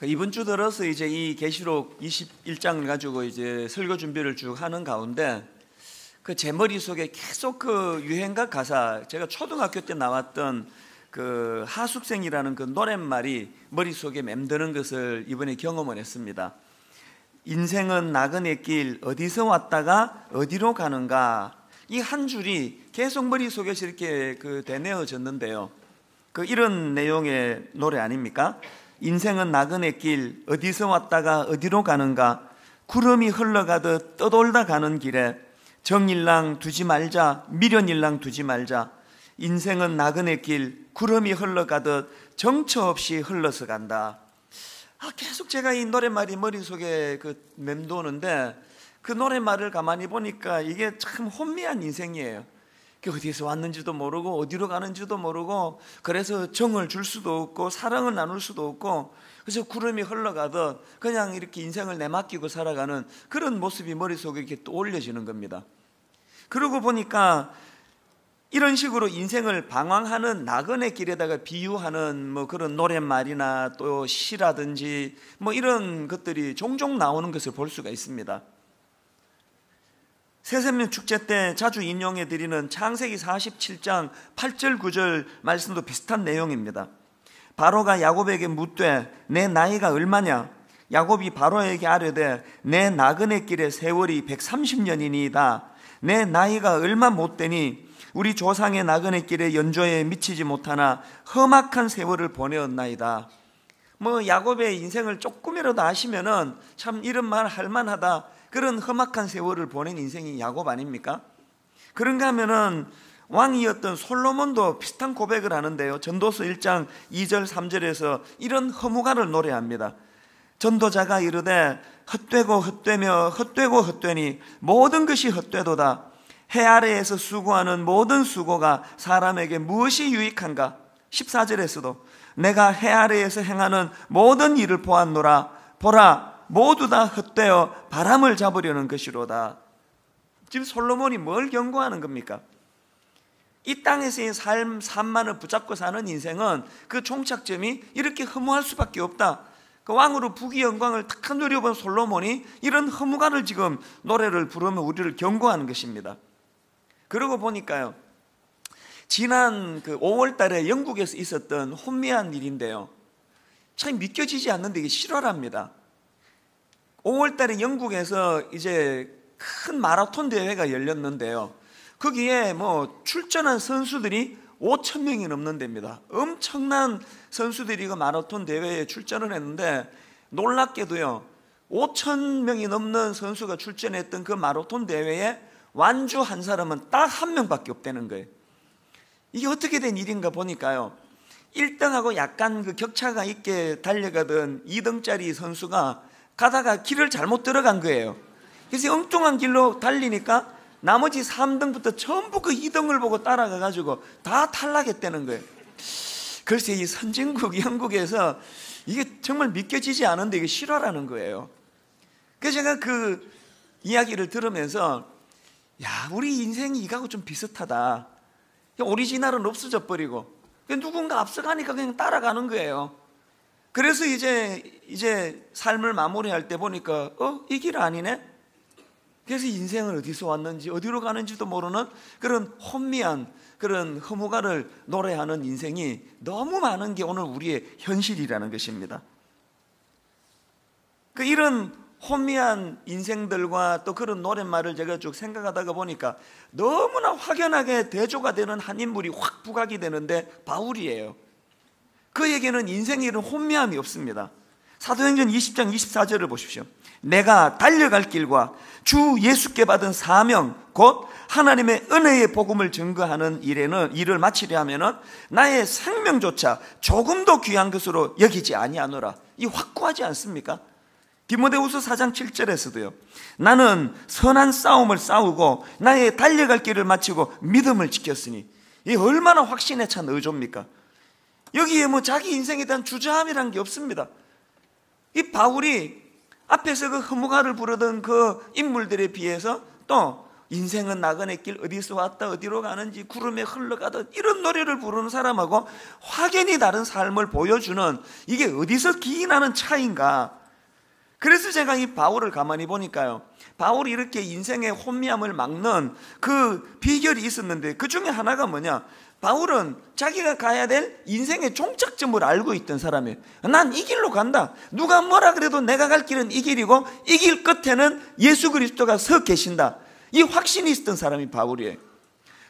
이번 주 들어서 이제 이 계시록 21장을 가지고 이제 설교 준비를 쭉 하는 가운데 제 머릿속에 계속 유행가 가사, 제가 초등학교 때 나왔던 하숙생이라는 노랫말이 머릿속에 맴드는 것을 이번에 경험을 했습니다. 인생은 나그네 길, 어디서 왔다가 어디로 가는가. 이 한 줄이 계속 머릿속에서 이렇게 되뇌어졌는데요. 이런 내용의 노래 아닙니까? 인생은 나그네 길, 어디서 왔다가 어디로 가는가. 구름이 흘러가듯 떠돌다 가는 길에 정일랑 두지 말자, 미련일랑 두지 말자. 인생은 나그네 길, 구름이 흘러가듯 정처 없이 흘러서 간다. 계속 제가 이 노랫말이 머릿속에 맴도는데 그 노랫말을 가만히 보니까 이게 참 혼미한 인생이에요. 어디서 왔는지도 모르고 어디로 가는지도 모르고, 그래서 정을 줄 수도 없고 사랑을 나눌 수도 없고, 그래서 구름이 흘러가듯 그냥 이렇게 인생을 내맡기고 살아가는 그런 모습이 머릿속에 이렇게 떠올려지는 겁니다. 그러고 보니까 이런 식으로 인생을 방황하는 나그네 길에다가 비유하는 그런 노랫말이나 또 시라든지 이런 것들이 종종 나오는 것을 볼 수가 있습니다. 새생명 축제 때 자주 인용해 드리는 창세기 47장 8절 9절 말씀도 비슷한 내용입니다. 바로가 야곱에게 묻되 내 나이가 얼마냐? 야곱이 바로에게 아뢰되 내 나그네 길의 세월이 130년이니이다. 내 나이가 얼마 못되니 우리 조상의 나그네 길의 연조에 미치지 못하나 험악한 세월을 보내었나이다. 야곱의 인생을 조금이라도 아시면은 참 이런 말 할만하다, 그런 험악한 세월을 보낸 인생이 야곱 아닙니까? 그런가 하면은 왕이었던 솔로몬도 비슷한 고백을 하는데요. 전도서 1장 2절 3절에서 이런 허무가를 노래합니다. 전도자가 이르되 헛되고 헛되며 헛되고 헛되니 모든 것이 헛되도다. 해 아래에서 수고하는 모든 수고가 사람에게 무엇이 유익한가? 14절에서도 내가 해 아래에서 행하는 모든 일을 보았노라. 보라, 모두 다 헛되어 바람을 잡으려는 것이로다. 지금 솔로몬이 뭘 경고하는 겁니까? 이 땅에서의 삶만을 붙잡고 사는 인생은 그 종착점이 이렇게 허무할 수밖에 없다. 왕으로 부귀 영광을 탁 누려본 솔로몬이 이런 허무가를 지금 노래를 부르며 우리를 경고하는 것입니다. 그러고 보니까요, 지난 5월 달에 영국에서 있었던 혼미한 일인데요, 참 믿겨지지 않는데 이게 실화랍니다. 5월 달에 영국에서 이제 큰 마라톤 대회가 열렸는데요, 거기에 출전한 선수들이 5,000명이 넘는 데입니다. 엄청난 선수들이 그 마라톤 대회에 출전을 했는데, 놀랍게도요 5,000명이 넘는 선수가 출전했던 그 마라톤 대회에 완주 한 사람은 딱 한 명밖에 없다는 거예요. 이게 어떻게 된 일인가 보니까요, 1등하고 약간 격차가 있게 달려가던 2등짜리 선수가 가다가 길을 잘못 들어간 거예요. 그래서 엉뚱한 길로 달리니까 나머지 3등부터 전부 2등을 보고 따라가가지고 다 탈락했다는 거예요. 글쎄, 이 선진국 영국에서 이게 정말 믿겨지지 않은데 이게 실화라는 거예요. 그래서 제가 그 이야기를 들으면서, 우리 인생이 이거하고 좀 비슷하다. 오리지널은 없어져 버리고 누군가 앞서가니까 그냥 따라가는 거예요. 그래서 이제 삶을 마무리할 때 보니까 이 길 아니네? 그래서 인생은 어디서 왔는지 어디로 가는지도 모르는 그런 혼미한 그런 허무가를 노래하는 인생이 너무 많은 게 오늘 우리의 현실이라는 것입니다. 이런 혼미한 인생들과 또 그런 노랫말을 제가 쭉 생각하다가 보니까 너무나 확연하게 대조가 되는 한 인물이 확 부각이 되는데 바울이에요. 그에게는 인생에 이런 혼미함이 없습니다. 사도행전 20장 24절을 보십시오. 내가 달려갈 길과 주 예수께 받은 사명 곧 하나님의 은혜의 복음을 증거하는 일을 마치려 하면은 나의 생명조차 조금도 귀한 것으로 여기지 아니하노라. 이 확고하지 않습니까? 디모데후서 4장 7절에서도요, 나는 선한 싸움을 싸우고 나의 달려갈 길을 마치고 믿음을 지켰으니. 이 얼마나 확신에 찬 의존입니까? 여기에 자기 인생에 대한 주저함이란 게 없습니다. 이 바울이 앞에서 그 허무가를 부르던 그 인물들에 비해서 또 인생은 나그네 길 어디서 왔다 어디로 가는지 구름에 흘러가듯 이런 노래를 부르는 사람하고 확연히 다른 삶을 보여주는, 이게 어디서 기인하는 차이인가. 그래서 제가 이 바울을 가만히 보니까요, 바울이 이렇게 인생의 혼미함을 막는 그 비결이 있었는데 그 중에 하나가 뭐냐, 바울은 자기가 가야 될 인생의 종착점을 알고 있던 사람이에요. 난 이 길로 간다. 누가 뭐라 그래도 내가 갈 길은 이 길이고 이 길 끝에는 예수 그리스도가 서 계신다. 이 확신이 있었던 사람이 바울이에요.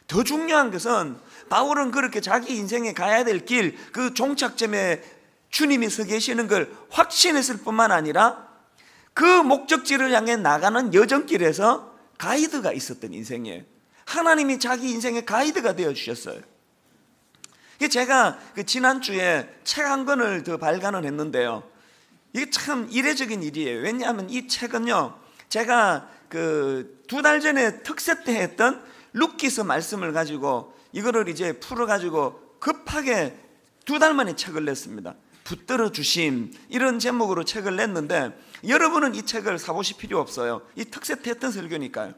더 중요한 것은 바울은 그렇게 자기 인생에 가야 될 길, 그 종착점에 주님이 서 계시는 걸 확신했을 뿐만 아니라 그 목적지를 향해 나가는 여정길에서 가이드가 있었던 인생이에요. 하나님이 자기 인생의 가이드가 되어 주셨어요. 제가 지난주에 책 한 권을 더 발간을 했는데요, 이게 참 이례적인 일이에요. 왜냐하면 이 책은요, 제가 그 2달 전에 특세 때 했던 루키서 말씀을 가지고 이거를 이제 풀어가지고 급하게 2달 만에 책을 냈습니다. 붙들어 주심, 이런 제목으로 책을 냈는데 여러분은 이 책을 사보실 필요 없어요. 이 특세 때 했던 설교니까요.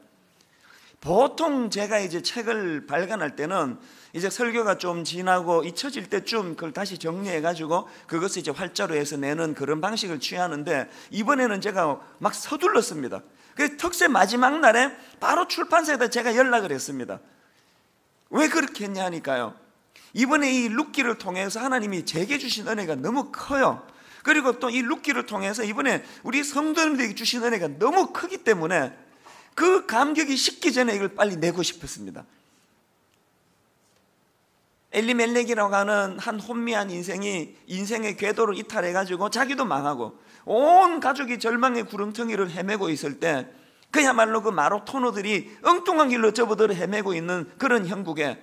보통 제가 이제 책을 발간할 때는 이제 설교가 좀 지나고 잊혀질 때쯤 그걸 다시 정리해가지고 그것을 이제 활자로 해서 내는 그런 방식을 취하는데, 이번에는 제가 막 서둘렀습니다. 그래서 특세 마지막 날에 바로 출판사에다 제가 연락을 했습니다. 왜 그렇게 했냐 하니까요, 이번에 이 루키를 통해서 하나님이 제게 주신 은혜가 너무 커요. 그리고 또 이 루키를 통해서 이번에 우리 성도님들에게 주신 은혜가 너무 크기 때문에 그 감격이 식기 전에 이걸 빨리 내고 싶었습니다. 엘리멜렉이라고 하는 한 혼미한 인생이 인생의 궤도를 이탈해가지고 자기도 망하고 온 가족이 절망의 구렁텅이를 헤매고 있을 때, 그야말로 그 마로토노들이 엉뚱한 길로 접어들어 헤매고 있는 그런 형국에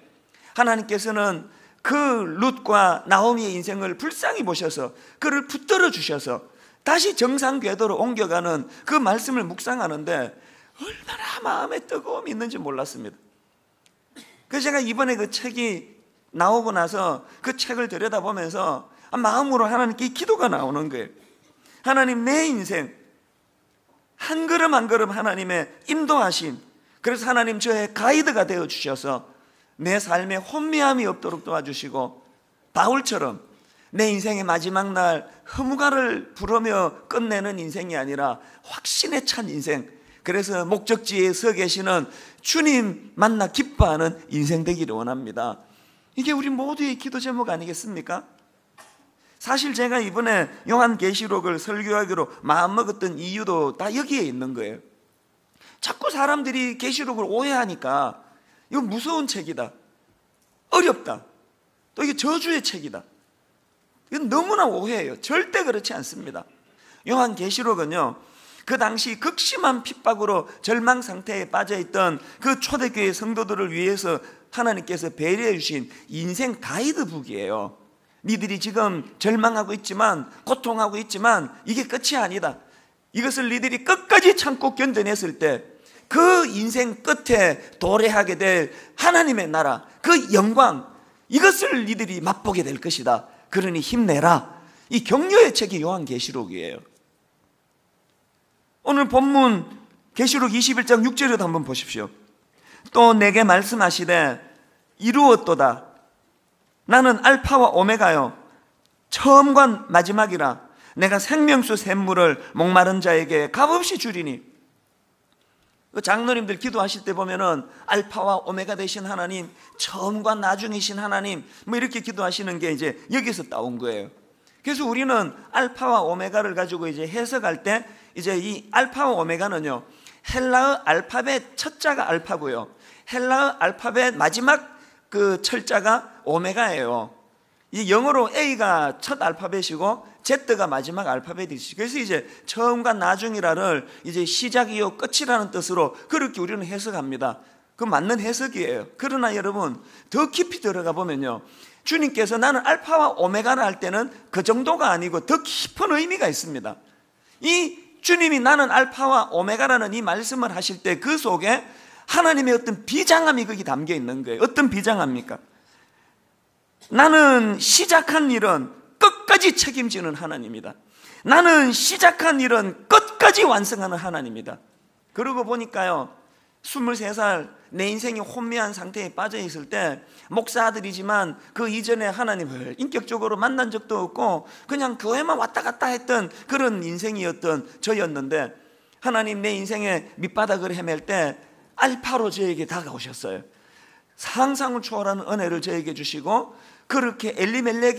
하나님께서는 그 룻과 나오미의 인생을 불쌍히 보셔서 그를 붙들어 주셔서 다시 정상 궤도로 옮겨가는 그 말씀을 묵상하는데 얼마나 마음에 뜨거움이 있는지 몰랐습니다. 그래서 제가 이번에 그 책이 나오고 나서 그 책을 들여다보면서 마음으로 하나님께 기도가 나오는 거예요. 하나님, 내 인생 한 걸음 한 걸음 하나님의 인도하심, 그래서 하나님 저의 가이드가 되어 주셔서 내 삶에 혼미함이 없도록 도와주시고, 바울처럼 내 인생의 마지막 날 허무가를 부르며 끝내는 인생이 아니라 확신에 찬 인생, 그래서 목적지에 서 계시는 주님 만나 기뻐하는 인생 되기를 원합니다. 이게 우리 모두의 기도 제목 아니겠습니까? 사실 제가 이번에 요한계시록을 설교하기로 마음먹었던 이유도 다 여기에 있는 거예요. 자꾸 사람들이 계시록을 오해하니까 이거 무서운 책이다, 어렵다, 또 이게 저주의 책이다, 이건 너무나 오해해요. 절대 그렇지 않습니다. 요한계시록은요, 그 당시 극심한 핍박으로 절망 상태에 빠져있던 그 초대교회 성도들을 위해서 하나님께서 배려해 주신 인생 가이드북이에요. 니들이 지금 절망하고 있지만, 고통하고 있지만 이게 끝이 아니다. 이것을 니들이 끝까지 참고 견뎌냈을 때 그 인생 끝에 도래하게 될 하나님의 나라, 그 영광, 이것을 니들이 맛보게 될 것이다. 그러니 힘내라. 이 격려의 책이 요한계시록이에요. 오늘 본문 계시록 21장 6절에도 한번 보십시오. 또 내게 말씀하시되 이루었도다. 나는 알파와 오메가요, 처음과 마지막이라. 내가 생명수 샘물을 목마른 자에게 값없이 주리니. 장로님들 기도하실 때 보면은 알파와 오메가 되신 하나님, 처음과 나중이신 하나님, 뭐 이렇게 기도하시는 게 이제 여기서 따온 거예요. 그래서 우리는 알파와 오메가를 가지고 이제 해석할 때, 이제 이 알파와 오메가는요, 헬라어 알파벳 첫 자가 알파고요, 헬라어 알파벳 마지막 그 철자가 오메가예요. 이 영어로 A가 첫 알파벳이고 Z가 마지막 알파벳이지. 그래서 이제 처음과 나중이라를 이제 시작이요 끝이라는 뜻으로 그렇게 우리는 해석합니다. 그 맞는 해석이에요. 그러나 여러분, 더 깊이 들어가 보면요, 주님께서 나는 알파와 오메가를 할 때는 그 정도가 아니고 더 깊은 의미가 있습니다. 이 주님이 나는 알파와 오메가라는 이 말씀을 하실 때 그 속에 하나님의 어떤 비장함이 거기 담겨 있는 거예요. 어떤 비장합니까? 나는 시작한 일은 끝까지 책임지는 하나님이다. 나는 시작한 일은 끝까지 완성하는 하나님이다. 그러고 보니까요, 23살 내 인생이 혼미한 상태에 빠져 있을 때, 목사 아들이지만 그 이전에 하나님을 인격적으로 만난 적도 없고 그냥 교회만 왔다 갔다 했던 그런 인생이었던 저였는데, 하나님 내 인생의 밑바닥을 헤맬 때 알파로 저에게 다가오셨어요. 상상을 초월하는 은혜를 저에게 주시고, 그렇게 엘리멜렉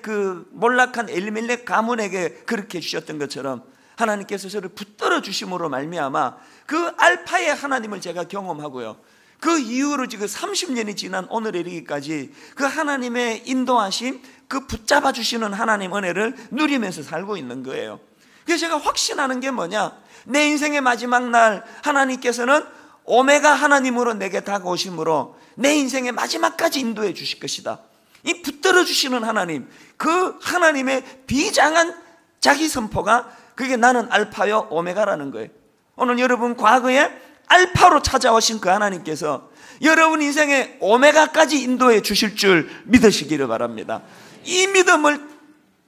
그 몰락한 엘리멜렉 가문에게 그렇게 주셨던 것처럼 하나님께서 저를 붙들어 주심으로 말미암아 그 알파의 하나님을 제가 경험하고요, 그 이후로 지금 30년이 지난 오늘에 이르기까지 그 하나님의 인도하심, 그 붙잡아 주시는 하나님 은혜를 누리면서 살고 있는 거예요. 그래서 제가 확신하는 게 뭐냐, 내 인생의 마지막 날 하나님께서는 오메가 하나님으로 내게 다가오심으로 내 인생의 마지막까지 인도해 주실 것이다. 이 붙들어 주시는 하나님, 그 하나님의 비장한 자기 선포가, 그게 나는 알파요 오메가라는 거예요. 오늘 여러분 과거에 알파로 찾아오신 그 하나님께서 여러분 인생의 오메가까지 인도해 주실 줄 믿으시기를 바랍니다. 이 믿음을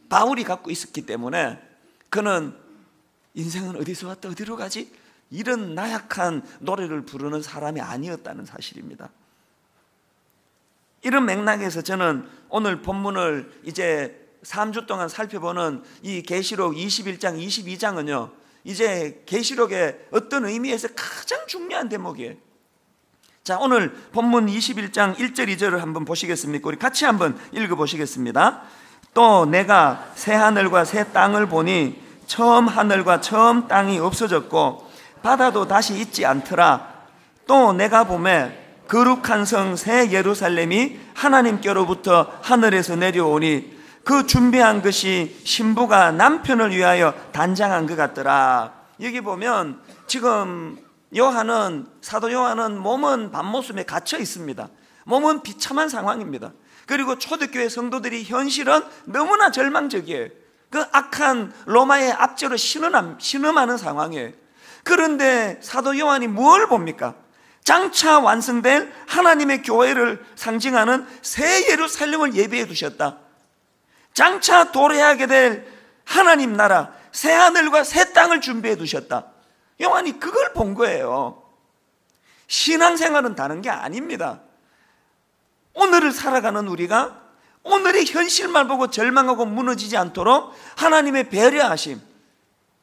바울이 갖고 있었기 때문에 그는 인생은 어디서 왔다 어디로 가지? 이런 나약한 노래를 부르는 사람이 아니었다는 사실입니다. 이런 맥락에서 저는 오늘 본문을 이제 3주 동안 살펴보는 이 계시록 21장, 22장은요, 이제 계시록의 어떤 의미에서 가장 중요한 대목이에요. 자, 오늘 본문 21장 1절 2절을 한번 보시겠습니까? 우리 같이 한번 읽어보시겠습니다. 또 내가 새 하늘과 새 땅을 보니 처음 하늘과 처음 땅이 없어졌고 바다도 다시 있지 않더라. 또 내가 보매 거룩한 성 새 예루살렘이 하나님께로부터 하늘에서 내려오니 그 준비한 것이 신부가 남편을 위하여 단장한 것 같더라. 여기 보면 지금 사도 요한은 몸은 밤모습에 갇혀 있습니다. 몸은 비참한 상황입니다. 그리고 초대교회 성도들이 현실은 너무나 절망적이에요. 그 악한 로마의 압제로 신음하는 상황이에요. 그런데 사도 요한이 뭘 봅니까? 장차 완성될 하나님의 교회를 상징하는 새 예루살렘을 예비해 두셨다. 장차 도래하게 될 하나님 나라, 새 하늘과 새 땅을 준비해 두셨다. 요한이 그걸 본 거예요. 신앙생활은 다른 게 아닙니다. 오늘을 살아가는 우리가 오늘의 현실만 보고 절망하고 무너지지 않도록 하나님의 배려하심,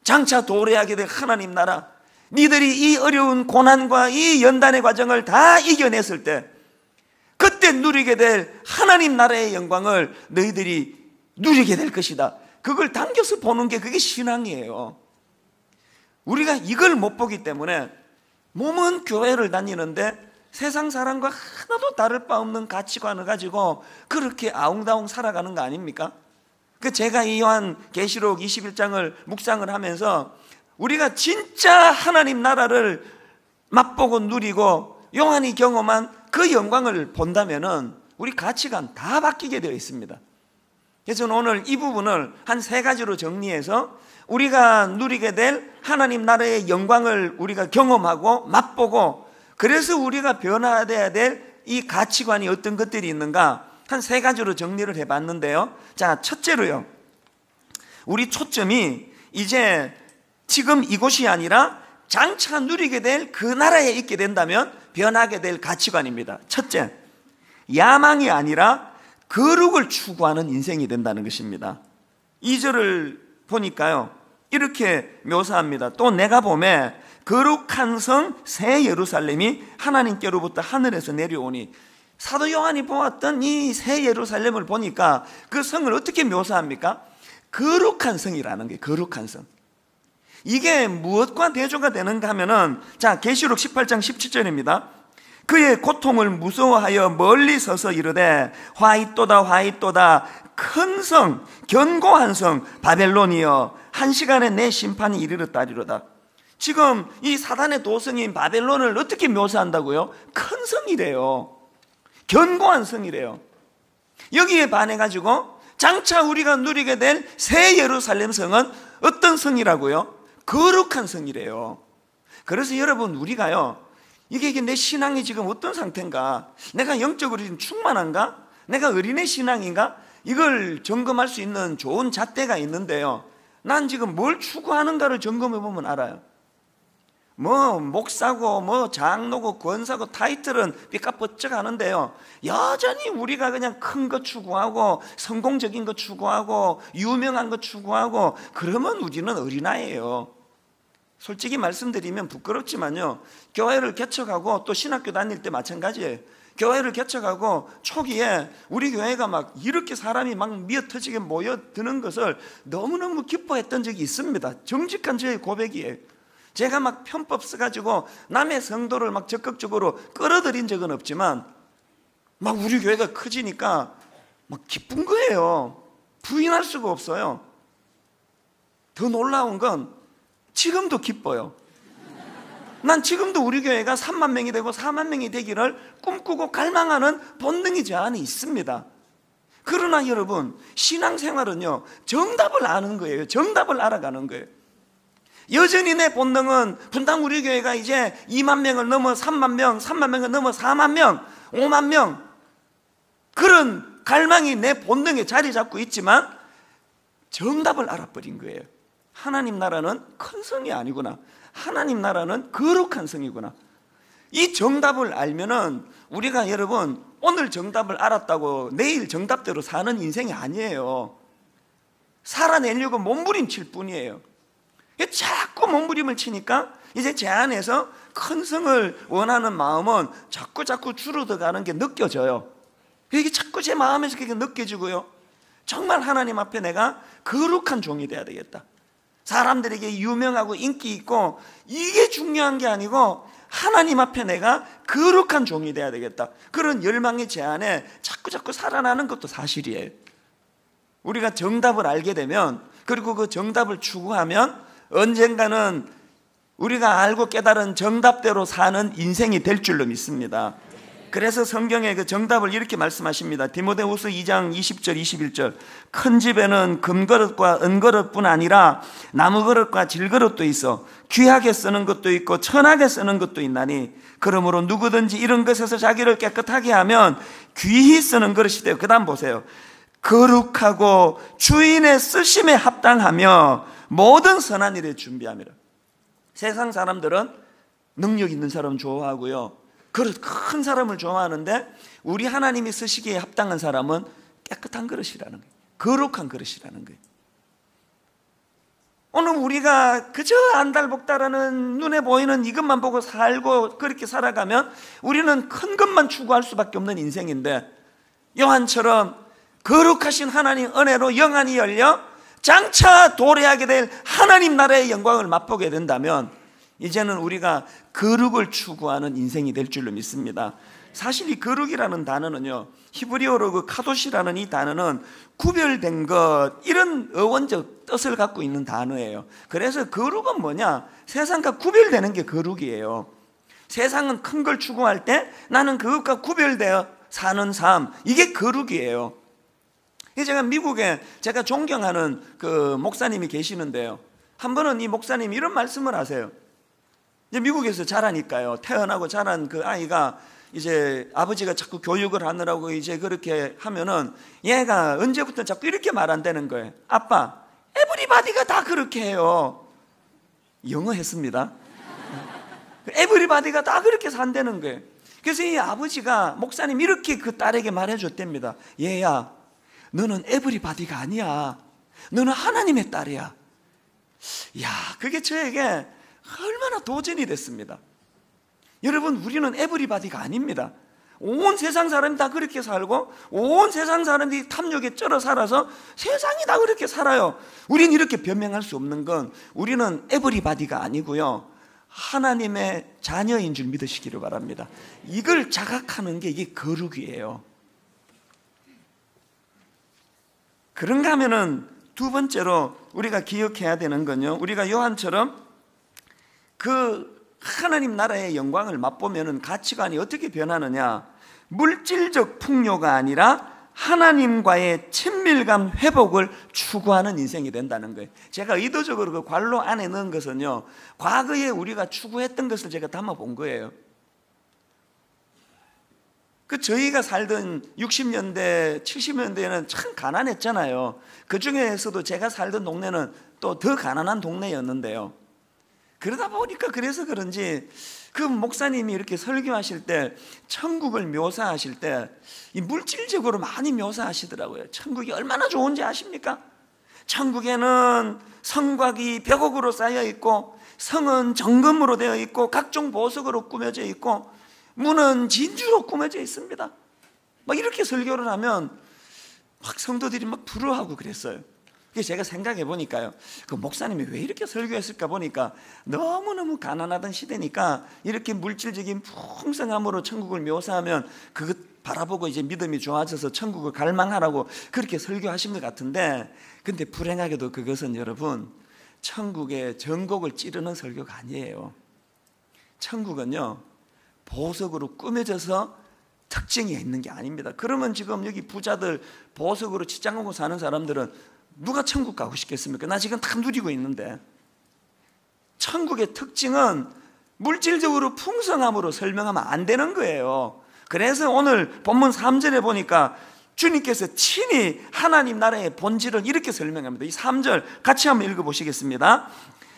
장차 도래하게 될 하나님 나라, 니들이 이 어려운 고난과 이 연단의 과정을 다 이겨냈을 때 그때 누리게 될 하나님 나라의 영광을 너희들이 누리게 될 것이다. 그걸 당겨서 보는 게 그게 신앙이에요. 우리가 이걸 못 보기 때문에 몸은 교회를 다니는데 세상 사람과 하나도 다를 바 없는 가치관을 가지고 그렇게 아웅다웅 살아가는 거 아닙니까? 제가 이 요한 계시록 21장을 묵상을 하면서 우리가 진짜 하나님 나라를 맛보고 누리고 요한이 경험한 그 영광을 본다면은 우리 가치관 다 바뀌게 되어 있습니다. 그래서 오늘 이 부분을 한 3가지로 정리해서 우리가 누리게 될 하나님 나라의 영광을 우리가 경험하고 맛보고, 그래서 우리가 변화되어야 될 이 가치관이 어떤 것들이 있는가 한 3가지로 정리를 해봤는데요. 자, 첫째로요, 우리 초점이 이제 지금 이곳이 아니라 장차 누리게 될 그 나라에 있게 된다면 변하게 될 가치관입니다. 첫째, 야망이 아니라 거룩을 추구하는 인생이 된다는 것입니다. 2절을 보니까요, 이렇게 묘사합니다. 또 내가 보매 거룩한 성 새 예루살렘이 하나님께로부터 하늘에서 내려오니. 사도 요한이 보았던 이 새 예루살렘을 보니까 그 성을 어떻게 묘사합니까? 거룩한 성이라는 게, 거룩한 성. 이게 무엇과 대조가 되는가 하면은, 자, 계시록 18장 17절입니다. 그의 고통을 무서워하여 멀리 서서 이르되 화이또다 화이또다 큰 성 견고한 성 바벨론이여 한 시간에 내 심판이 이르렀다리로다. 지금 이 사단의 도성인 바벨론을 어떻게 묘사한다고요? 큰 성이래요. 견고한 성이래요. 여기에 반해가지고 장차 우리가 누리게 될 새 예루살렘 성은 어떤 성이라고요? 거룩한 성이래요. 그래서 여러분, 우리가요, 이게 내 신앙이 지금 어떤 상태인가, 내가 영적으로 지금 충만한가, 내가 어린애 신앙인가, 이걸 점검할 수 있는 좋은 잣대가 있는데요, 난 지금 뭘 추구하는가를 점검해 보면 알아요. 뭐 목사고 뭐 장로고 권사고 타이틀은 삐까뻔쩍 하는데요, 여전히 우리가 그냥 큰 거 추구하고 성공적인 거 추구하고 유명한 거 추구하고 그러면 우리는 어린아이예요. 솔직히 말씀드리면 부끄럽지만요, 교회를 개척하고 또 신학교 다닐 때 마찬가지예요. 교회를 개척하고 초기에 우리 교회가 막 이렇게 사람이 막 미어터지게 모여드는 것을 너무너무 기뻐했던 적이 있습니다. 정직한 저의 고백이에요. 제가 막 편법 써가지고 남의 성도를 막 적극적으로 끌어들인 적은 없지만 막 우리 교회가 커지니까 막 기쁜 거예요. 부인할 수가 없어요. 더 놀라운 건 지금도 기뻐요. 난 지금도 우리 교회가 3만 명이 되고 4만 명이 되기를 꿈꾸고 갈망하는 본능이 저 안에 있습니다. 그러나 여러분, 신앙생활은요, 정답을 아는 거예요. 정답을 알아가는 거예요. 여전히 내 본능은 분당 우리 교회가 이제 2만 명을 넘어 3만 명, 3만 명을 넘어 4만 명, 5만 명, 그런 갈망이 내 본능에 자리 잡고 있지만 정답을 알아버린 거예요. 하나님 나라는 큰 성이 아니구나, 하나님 나라는 거룩한 성이구나. 이 정답을 알면은 우리가 여러분 오늘 정답을 알았다고 내일 정답대로 사는 인생이 아니에요. 살아내려고 몸부림칠 뿐이에요. 자꾸 몸부림을 치니까 이제 제 안에서 큰 성을 원하는 마음은 자꾸 줄어들어가는 게 느껴져요. 이게 자꾸 제 마음에서 그게 느껴지고요, 정말 하나님 앞에 내가 거룩한 종이 돼야 되겠다, 사람들에게 유명하고 인기 있고 이게 중요한 게 아니고 하나님 앞에 내가 거룩한 종이 돼야 되겠다, 그런 열망이 제 안에 자꾸 살아나는 것도 사실이에요. 우리가 정답을 알게 되면, 그리고 그 정답을 추구하면 언젠가는 우리가 알고 깨달은 정답대로 사는 인생이 될 줄로 믿습니다. 그래서 성경에 그 정답을 이렇게 말씀하십니다. 디모데후서 2장 20절 21절 큰 집에는 금그릇과 은그릇뿐 아니라 나무그릇과 질그릇도 있어 귀하게 쓰는 것도 있고 천하게 쓰는 것도 있나니 그러므로 누구든지 이런 것에서 자기를 깨끗하게 하면 귀히 쓰는 그릇이 되고, 그 다음 보세요. 거룩하고 주인의 쓰심에 합당하며 모든 선한 일에 준비함이라. 세상 사람들은 능력 있는 사람 좋아하고요, 그릇 큰 사람을 좋아하는데 우리 하나님이 쓰시기에 합당한 사람은 깨끗한 그릇이라는 거예요. 거룩한 그릇이라는 거예요. 오늘 우리가 그저 안달복달하는 눈에 보이는 이것만 보고 살고 그렇게 살아가면 우리는 큰 것만 추구할 수밖에 없는 인생인데, 요한처럼 거룩하신 하나님 은혜로 영안이 열려 장차 도래하게 될 하나님 나라의 영광을 맛보게 된다면 이제는 우리가 거룩을 추구하는 인생이 될 줄로 믿습니다. 사실 이 거룩이라는 단어는요, 히브리어로 그 카도시라는 이 단어는 구별된 것, 이런 어원적 뜻을 갖고 있는 단어예요. 그래서 거룩은 뭐냐? 세상과 구별되는 게 거룩이에요. 세상은 큰 걸 추구할 때 나는 그것과 구별되어 사는 삶, 이게 거룩이에요. 제가 미국에 제가 존경하는 그 목사님이 계시는데요, 한 번은 이 목사님이 이런 말씀을 하세요. 이제 미국에서 자라니까요, 태어나고 자란 그 아이가 이제 아버지가 자꾸 교육을 하느라고 이제 그렇게 하면은 얘가 언제부터 자꾸 이렇게 말한다는 거예요. 아빠, 에브리바디가 다 그렇게 해요. 영어 했습니다. 에브리바디가 다 그렇게 산다는 거예요. 그래서 이 아버지가 목사님 이렇게 그 딸에게 말해줬답니다. 얘야, 너는 에브리바디가 아니야. 너는 하나님의 딸이야. 야, 그게 저에게 얼마나 도전이 됐습니다. 여러분, 우리는 에브리바디가 아닙니다. 온 세상 사람이 다 그렇게 살고 온 세상 사람들이 탐욕에 쩔어 살아서 세상이 다 그렇게 살아요. 우리는 이렇게 변명할 수 없는 건 우리는 에브리바디가 아니고요, 하나님의 자녀인 줄 믿으시기를 바랍니다. 이걸 자각하는 게 이게 거룩이에요. 그런가 하면은 두 번째로 우리가 기억해야 되는 건요, 우리가 요한처럼 그 하나님 나라의 영광을 맛보면은 가치관이 어떻게 변하느냐? 물질적 풍요가 아니라 하나님과의 친밀감 회복을 추구하는 인생이 된다는 거예요. 제가 의도적으로 그 괄호 안에 넣은 것은요, 과거에 우리가 추구했던 것을 제가 담아 본 거예요. 그 저희가 살던 60년대, 70년대에는 참 가난했잖아요. 그 중에서도 제가 살던 동네는 또 더 가난한 동네였는데요, 그러다 보니까 그래서 그런지 그 목사님이 이렇게 설교하실 때 천국을 묘사하실 때 이 물질적으로 많이 묘사하시더라고요. 천국이 얼마나 좋은지 아십니까? 천국에는 성곽이 벽옥으로 쌓여 있고 성은 정금으로 되어 있고 각종 보석으로 꾸며져 있고 문은 진주로 꾸며져 있습니다. 막 이렇게 설교를 하면 막 성도들이 막 부러워하고 그랬어요. 그래서 제가 생각해 보니까요, 그 목사님이 왜 이렇게 설교했을까 보니까 너무너무 가난하던 시대니까 이렇게 물질적인 풍성함으로 천국을 묘사하면 그것 바라보고 이제 믿음이 좋아져서 천국을 갈망하라고 그렇게 설교하신 것 같은데, 근데 불행하게도 그것은 여러분 천국의 전곡을 찌르는 설교가 아니에요. 천국은요 보석으로 꾸며져서 특징이 있는 게 아닙니다. 그러면 지금 여기 부자들 보석으로 치장하고 사는 사람들은 누가 천국 가고 싶겠습니까? 나 지금 다 누리고 있는데. 천국의 특징은 물질적으로 풍성함으로 설명하면 안 되는 거예요. 그래서 오늘 본문 3절에 보니까 주님께서 친히 하나님 나라의 본질을 이렇게 설명합니다. 이 3절 같이 한번 읽어보시겠습니다.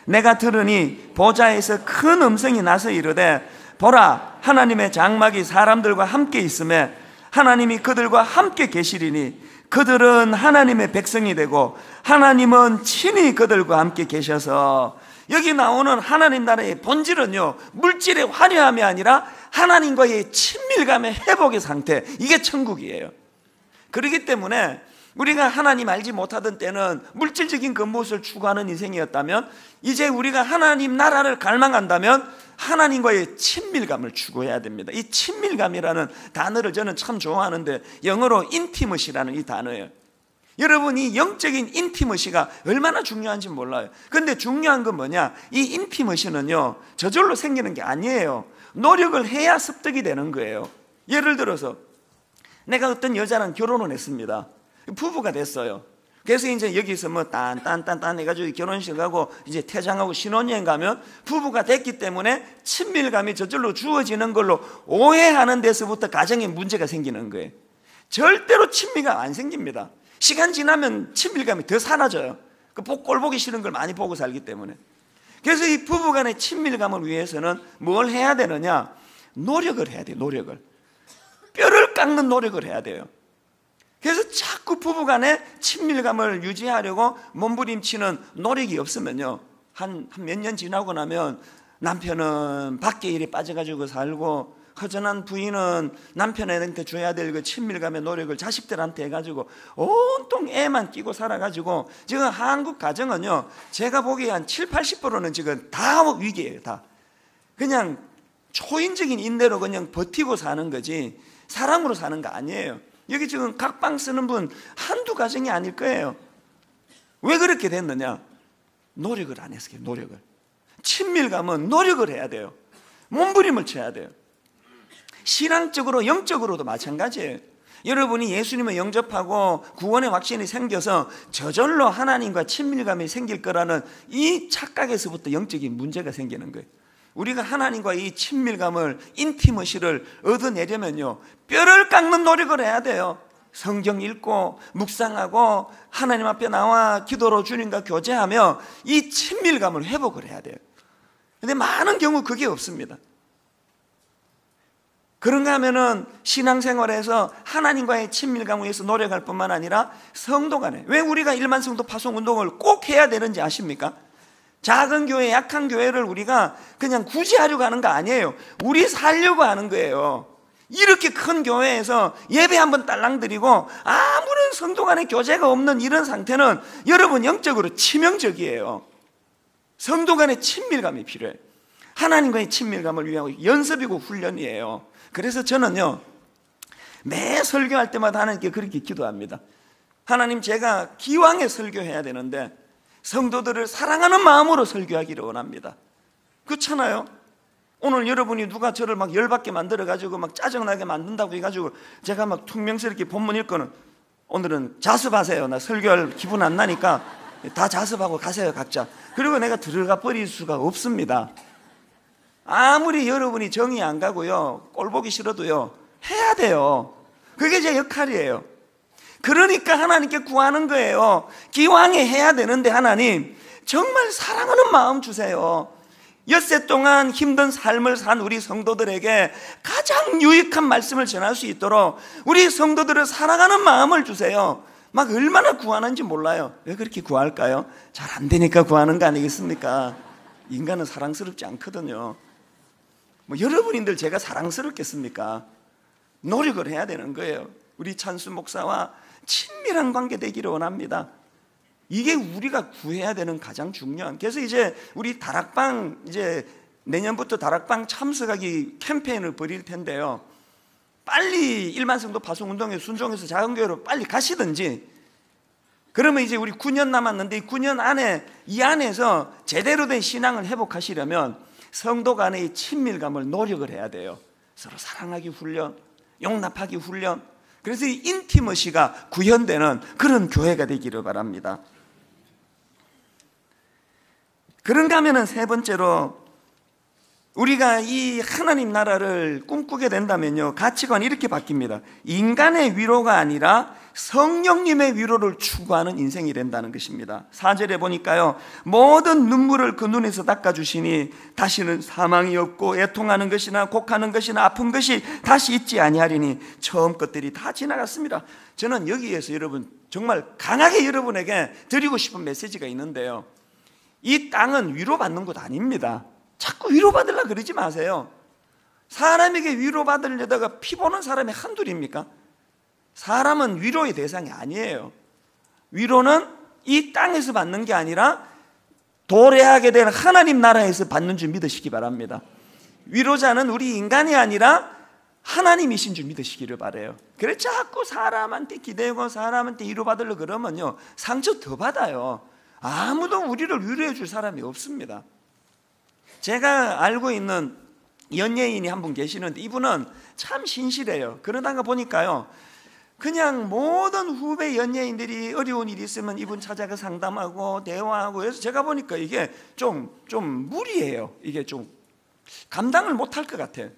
내가 들으니 보좌에서 큰 음성이 나서 이르되 보라, 하나님의 장막이 사람들과 함께 있음에 하나님이 그들과 함께 계시리니 그들은 하나님의 백성이 되고 하나님은 친히 그들과 함께 계셔서, 여기 나오는 하나님 나라의 본질은요 물질의 화려함이 아니라 하나님과의 친밀감의 회복의 상태, 이게 천국이에요. 그렇기 때문에 우리가 하나님 알지 못하던 때는 물질적인 것무엇을 추구하는 인생이었다면, 이제 우리가 하나님 나라를 갈망한다면 하나님과의 친밀감을 추구해야 됩니다. 이 친밀감이라는 단어를 저는 참 좋아하는데 영어로 intimacy라는 이 단어예요. 여러분, 이 영적인 인티머시가 얼마나 중요한지 몰라요. 그런데 중요한 건 뭐냐, 이 인티머시는요 저절로 생기는 게 아니에요. 노력을 해야 습득이 되는 거예요. 예를 들어서 내가 어떤 여자랑 결혼을 했습니다. 부부가 됐어요. 그래서 이제 여기서 뭐 딴 해가지고 결혼식 가고 이제 퇴장하고 신혼여행 가면 부부가 됐기 때문에 친밀감이 저절로 주어지는 걸로 오해하는 데서부터 가정에 문제가 생기는 거예요. 절대로 친밀감 안 생깁니다. 시간 지나면 친밀감이 더 사라져요. 꼴 보기 싫은 걸 많이 보고 살기 때문에. 그래서 이 부부간의 친밀감을 위해서는 뭘 해야 되느냐, 노력을 해야 돼요. 노력을, 뼈를 깎는 노력을 해야 돼요. 그래서 자꾸 부부간의 친밀감을 유지하려고 몸부림치는 노력이 없으면요 한 몇 년 지나고 나면 남편은 밖에 일에 빠져가지고 살고 허전한 부인은 남편한테 줘야 될 그 친밀감의 노력을 자식들한테 해가지고 온통 애만 끼고 살아가지고 지금 한국 가정은요 제가 보기에 한 70-80%는 지금 다 위기예요. 다 그냥 초인적인 인내로 그냥 버티고 사는 거지 사랑으로 사는 거 아니에요. 여기 지금 각방 쓰는 분 한두 가정이 아닐 거예요. 왜 그렇게 됐느냐, 노력을 안 해서 그래요. 노력을. 친밀감은 노력을 해야 돼요. 몸부림을 쳐야 돼요. 신앙적으로 영적으로도 마찬가지예요. 여러분이 예수님을 영접하고 구원의 확신이 생겨서 저절로 하나님과 친밀감이 생길 거라는 이 착각에서부터 영적인 문제가 생기는 거예요. 우리가 하나님과 이 친밀감을, 인티머시를 얻어내려면요 뼈를 깎는 노력을 해야 돼요. 성경 읽고 묵상하고 하나님 앞에 나와 기도로 주님과 교제하며 이 친밀감을 회복을 해야 돼요. 그런데 많은 경우 그게 없습니다. 그런가 하면은 신앙생활에서 하나님과의 친밀감을 위해서 노력할 뿐만 아니라 성도 간에, 왜 우리가 일만 성도 파송 운동을 꼭 해야 되는지 아십니까? 작은 교회, 약한 교회를 우리가 그냥 구제하려고 하는 거 아니에요. 우리 살려고 하는 거예요. 이렇게 큰 교회에서 예배 한번 딸랑 드리고 아무런 성도 간의 교제가 없는 이런 상태는 여러분 영적으로 치명적이에요. 성도 간의 친밀감이 필요해요. 하나님과의 친밀감을 위한 연습이고 훈련이에요. 그래서 저는요 매 설교할 때마다 하나님께 그렇게 기도합니다. 하나님, 제가 기왕에 설교해야 되는데 성도들을 사랑하는 마음으로 설교하기를 원합니다. 그렇잖아요. 오늘 여러분이 누가 저를 막 열받게 만들어가지고 막 짜증나게 만든다고 해가지고 제가 막 퉁명스럽게 본문 읽고는 오늘은 자습하세요, 나 설교할 기분 안 나니까 다 자습하고 가세요 각자. 그리고 내가 들어가 버릴 수가 없습니다. 아무리 여러분이 정이 안 가고요 꼴 보기 싫어도요 해야 돼요. 그게 제 역할이에요. 그러니까 하나님께 구하는 거예요. 기왕에 해야 되는데 하나님 정말 사랑하는 마음 주세요. 엿새 동안 힘든 삶을 산 우리 성도들에게 가장 유익한 말씀을 전할 수 있도록 우리 성도들을 사랑하는 마음을 주세요. 막 얼마나 구하는지 몰라요. 왜 그렇게 구할까요? 잘 안 되니까 구하는 거 아니겠습니까? 인간은 사랑스럽지 않거든요. 뭐 여러분인들 제가 사랑스럽겠습니까? 노력을 해야 되는 거예요. 우리 찬수 목사와 친밀한 관계 되기를 원합니다. 이게 우리가 구해야 되는 가장 중요한. 그래서 이제 우리 다락방 이제 내년부터 다락방 참석하기 캠페인을 벌일 텐데요. 빨리 일만성도 파송운동에 순종해서 작은교회로 빨리 가시든지, 그러면 이제 우리 9년 남았는데 이 9년 안에 이 안에서 제대로 된 신앙을 회복하시려면 성도 간의 친밀감을 노력을 해야 돼요. 서로 사랑하기 훈련, 용납하기 훈련. 그래서 이 인티머시가 구현되는 그런 교회가 되기를 바랍니다. 그런가 하면은 세 번째로, 우리가 이 하나님 나라를 꿈꾸게 된다면요, 가치관이 이렇게 바뀝니다. 인간의 위로가 아니라 성령님의 위로를 추구하는 인생이 된다는 것입니다. 4절에 보니까요, 모든 눈물을 그 눈에서 닦아주시니 다시는 사망이 없고 애통하는 것이나 곡하는 것이나 아픈 것이 다시 있지 아니하리니 처음 것들이 다 지나갔습니다. 저는 여기에서 여러분 정말 강하게 여러분에게 드리고 싶은 메시지가 있는데요, 이 땅은 위로받는 곳 아닙니다. 자꾸 위로받으려고 그러지 마세요. 사람에게 위로받으려다가 피 보는 사람이 한둘입니까? 사람은 위로의 대상이 아니에요. 위로는 이 땅에서 받는 게 아니라 도래하게 된 하나님 나라에서 받는 줄 믿으시기 바랍니다. 위로자는 우리 인간이 아니라 하나님이신 줄 믿으시기를 바라요. 그래 자꾸 사람한테 기대고 사람한테 위로받으려고 그러면요, 상처 더 받아요. 아무도 우리를 위로해 줄 사람이 없습니다. 제가 알고 있는 연예인이 한 분 계시는데 이분은 참 신실해요. 그러다가 보니까요, 그냥 모든 후배 연예인들이 어려운 일이 있으면 이분 찾아가 상담하고 대화하고 해서 제가 보니까 이게 좀 무리예요. 이게 좀 감당을 못할 것 같아요.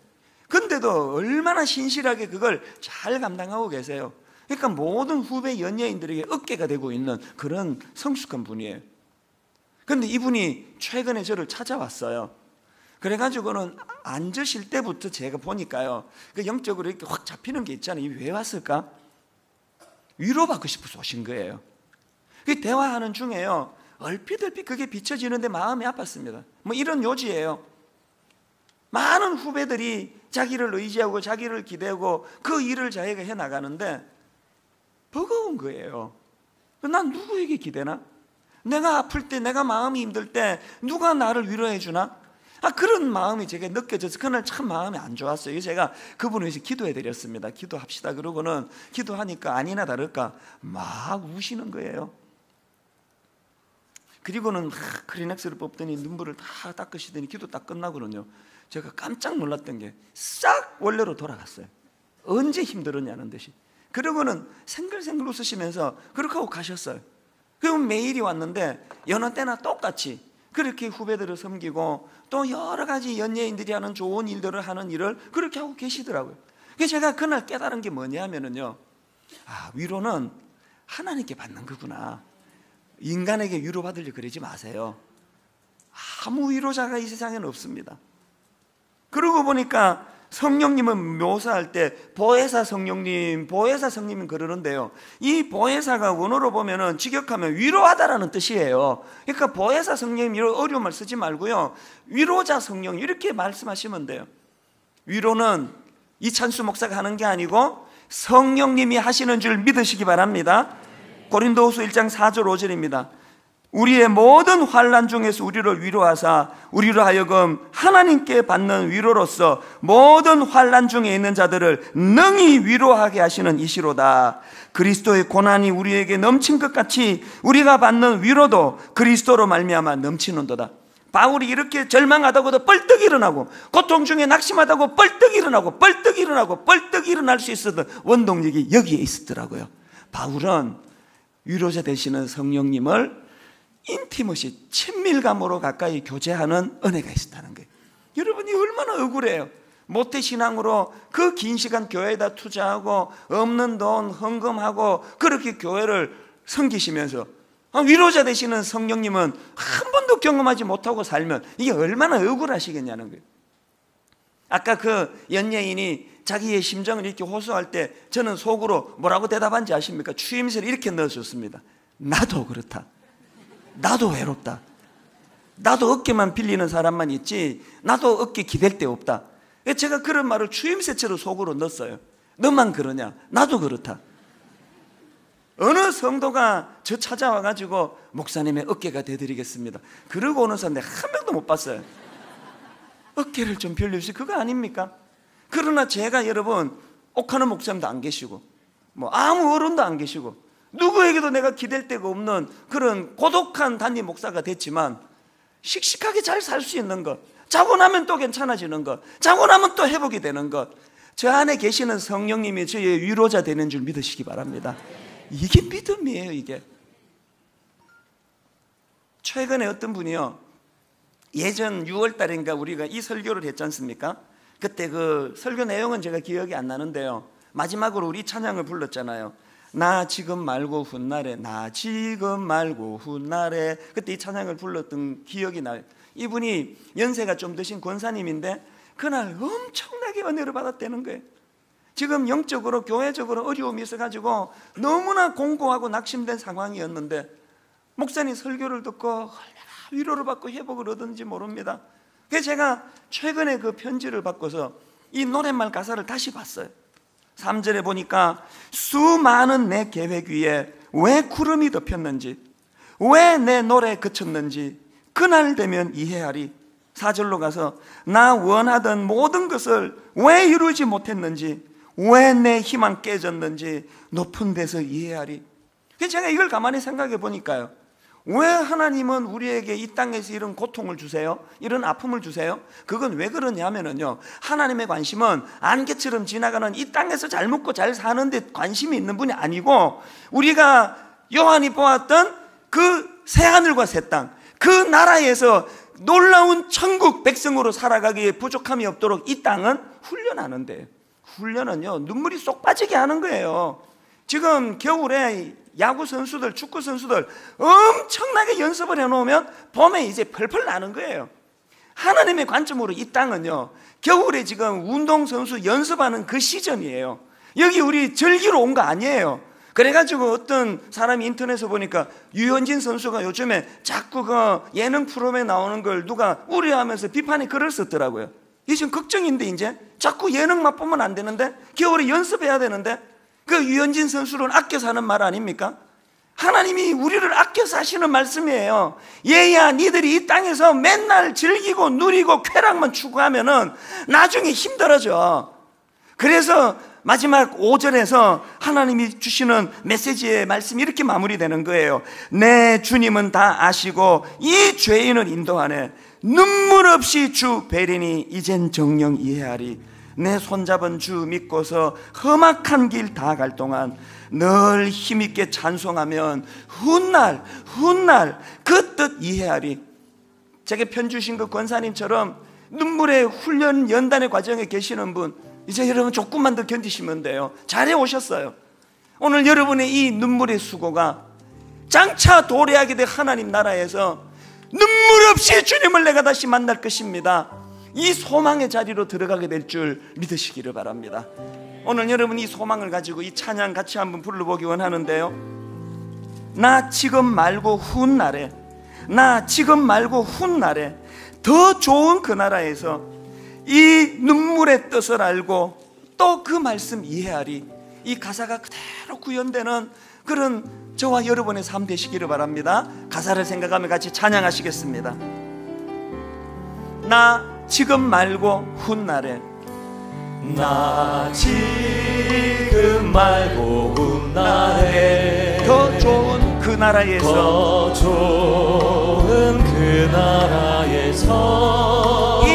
근데도 얼마나 신실하게 그걸 잘 감당하고 계세요. 그러니까 모든 후배 연예인들에게 어깨가 되고 있는 그런 성숙한 분이에요. 그런데 이분이 최근에 저를 찾아왔어요. 그래가지고는 앉으실 때부터 제가 보니까요, 그 영적으로 이렇게 확 잡히는 게 있잖아요. 왜 왔을까? 위로받고 싶어서 오신 거예요. 그 대화하는 중에요, 얼핏 그게 비춰지는데 마음이 아팠습니다. 뭐 이런 요지예요. 많은 후배들이 자기를 의지하고 자기를 기대고 그 일을 자기가 해나가는데 버거운 거예요. 난 누구에게 기대나? 내가 아플 때, 내가 마음이 힘들 때 누가 나를 위로해 주나? 그런 마음이 제게 느껴져서 그날 참 마음이 안 좋았어요. 제가 그분을 위해서 기도해 드렸습니다. 기도합시다. 그러고는 기도하니까 아니나 다를까 막 우시는 거예요. 그리고는 크리넥스를 뽑더니 눈물을 다 닦으시더니 기도 딱 끝나고는요, 제가 깜짝 놀랐던 게 싹 원래로 돌아갔어요. 언제 힘들었냐는 듯이. 그러고는 생글생글 웃으시면서 그렇게 하고 가셨어요. 그럼 메일이 왔는데 여느 때나 똑같이 그렇게 후배들을 섬기고 또 여러 가지 연예인들이 하는 좋은 일들을 하는 일을 그렇게 하고 계시더라고요. 그래서 제가 그날 깨달은 게 뭐냐면요, 위로는 하나님께 받는 거구나. 인간에게 위로받으려고 그러지 마세요. 아무 위로자가 이 세상에는 없습니다. 그러고 보니까 성령님은 묘사할 때 보혜사 성령님 그러는데요, 이 보혜사가 원어로 보면은 직역하면 위로하다라는 뜻이에요. 그러니까 보혜사 성령님 이런 어려운 말 쓰지 말고요, 위로자 성령님 이렇게 말씀하시면 돼요. 위로는 이찬수 목사가 하는 게 아니고 성령님이 하시는 줄 믿으시기 바랍니다. 고린도후서 1장 4절 5절입니다. 우리의 모든 환난 중에서 우리를 위로하사 우리로 하여금 하나님께 받는 위로로서 모든 환난 중에 있는 자들을 능히 위로하게 하시는 이시로다. 그리스도의 고난이 우리에게 넘친 것 같이 우리가 받는 위로도 그리스도로 말미암아 넘치는도다. 바울이 이렇게 절망하다고도 뻘떡 일어나고 고통 중에 낙심하다고 뻘떡 일어나고 뻘떡 일어나고 뻘떡 일어날 수 있었던 원동력이 여기에 있었더라고요. 바울은 위로자 되시는 성령님을 인티머시, 친밀감으로 가까이 교제하는 은혜가 있었다는 거예요. 여러분이 얼마나 억울해요. 모태신앙으로 그 긴 시간 교회에다 투자하고 없는 돈 헌금하고 그렇게 교회를 섬기시면서 위로자 되시는 성령님은 한 번도 경험하지 못하고 살면 이게 얼마나 억울하시겠냐는 거예요. 아까 그 연예인이 자기의 심정을 이렇게 호소할 때 저는 속으로 뭐라고 대답한지 아십니까? 추임새를 이렇게 넣어줬습니다. 나도 그렇다. 나도 외롭다. 나도 어깨만 빌리는 사람만 있지 나도 어깨 기댈 데 없다. 제가 그런 말을 추임새처럼 속으로 넣었어요. 너만 그러냐? 나도 그렇다. 어느 성도가 저 찾아와가지고 목사님의 어깨가 되드리겠습니다 그러고 오는 사람 내가 한 명도 못 봤어요. 어깨를 좀 빌려주세요. 그거 아닙니까? 그러나 제가 여러분 옥하는 목사님도 안 계시고 뭐 아무 어른도 안 계시고 누구에게도 내가 기댈 데가 없는 그런 고독한 담임 목사가 됐지만 씩씩하게 잘 살 수 있는 것, 자고 나면 또 괜찮아지는 것, 자고 나면 또 회복이 되는 것, 저 안에 계시는 성령님이 저의 위로자 되는 줄 믿으시기 바랍니다. 이게 믿음이에요. 이게 최근에 어떤 분이요, 예전 6월 달인가 우리가 이 설교를 했지 않습니까? 그때 그 설교 내용은 제가 기억이 안 나는데요, 마지막으로 우리 찬양을 불렀잖아요. 나 지금 말고 훗날에, 나 지금 말고 훗날에. 그때 이 찬양을 불렀던 기억이 나요. 이분이 연세가 좀 드신 권사님인데 그날 엄청나게 은혜를 받았다는 거예요. 지금 영적으로 교회적으로 어려움이 있어가지고 너무나 공고하고 낙심된 상황이었는데 목사님 설교를 듣고 얼마나 위로를 받고 회복을 얻었는지 모릅니다. 그래서 제가 최근에 그 편지를 바꿔서 이 노랫말 가사를 다시 봤어요. 3절에 보니까 수많은 내 계획 위에 왜 구름이 덮였는지, 왜 내 노래 그쳤는지 그날 되면 이해하리. 4절로 가서 나 원하던 모든 것을 왜 이루지 못했는지, 왜 내 희망 깨졌는지 높은 데서 이해하리. 그래서 제가 이걸 가만히 생각해 보니까요, 왜 하나님은 우리에게 이 땅에서 이런 고통을 주세요? 이런 아픔을 주세요? 그건 왜 그러냐면요, 하나님의 관심은 안개처럼 지나가는 이 땅에서 잘 먹고 잘 사는 데 관심이 있는 분이 아니고 우리가 요한이 보았던 그 새하늘과 새 땅, 그 나라에서 놀라운 천국 백성으로 살아가기에 부족함이 없도록 이 땅은 훈련하는데, 훈련은요 눈물이 쏙 빠지게 하는 거예요. 지금 겨울에 야구 선수들, 축구 선수들 엄청나게 연습을 해놓으면 봄에 이제 펄펄 나는 거예요. 하나님의 관점으로 이 땅은요 겨울에 지금 운동선수 연습하는 그 시즌이에요. 여기 우리 즐기러 온 거 아니에요. 그래가지고 어떤 사람이 인터넷에 보니까 유현진 선수가 요즘에 자꾸 그 예능 프로그램에 나오는 걸 누가 우려하면서 비판의 글을 썼더라고요. 이게 지금 걱정인데 이제 자꾸 예능만 보면 안 되는데 겨울에 연습해야 되는데, 그 유현진 선수는 아껴서 하는 말 아닙니까? 하나님이 우리를 아껴서 하시는 말씀이에요. 얘야 니들이 이 땅에서 맨날 즐기고 누리고 쾌락만 추구하면은 나중에 힘들어져. 그래서 마지막 5절에서 하나님이 주시는 메시지의 말씀이 이렇게 마무리되는 거예요. 내 주님은 다 아시고 이 죄인을 인도하네. 눈물 없이 주 베리니 이젠 정령 이해하리. 내 손잡은 주 믿고서 험악한 길 다 갈 동안 늘 힘있게 찬송하면 훗날 그 뜻 이해하리. 제게 편 주신 그 권사님처럼 눈물의 훈련 연단의 과정에 계시는 분, 이제 여러분 조금만 더 견디시면 돼요. 잘해 오셨어요. 오늘 여러분의 이 눈물의 수고가 장차 도래하게 될 하나님 나라에서 눈물 없이 주님을 내가 다시 만날 것입니다. 이 소망의 자리로 들어가게 될 줄 믿으시기를 바랍니다. 오늘 여러분 이 소망을 가지고 이 찬양 같이 한번 불러보기 원하는데요, 나 지금 말고 훗날에, 나 지금 말고 훗날에 더 좋은 그 나라에서 이 눈물의 뜻을 알고 또 그 말씀 이해하리. 이 가사가 그대로 구현되는 그런 저와 여러분의 삶 되시기를 바랍니다. 가사를 생각하며 같이 찬양하시겠습니다. 나 지금 말고 훗날에, 나 지금 말고 훗날에 더 좋은 그 나라에서, 더 좋은 그 나라에서 이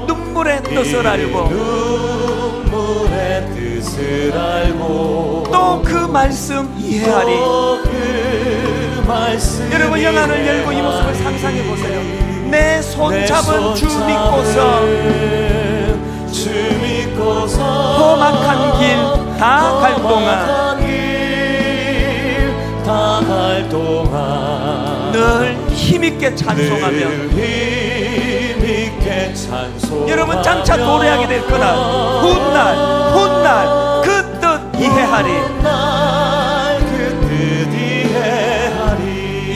눈물의 뜻을 알고 눈물의 뜻을 알고 또 그 말씀 이해하리. 그 말씀 여러분 영안을 열고 이 모습을 상상해 보세요. 내 손잡은 주 믿고서 험악한 길 다 갈 동안 늘 힘있게 찬송하며 여러분 장차 노래하게 될 그날 훗날 그 뜻 이해하리.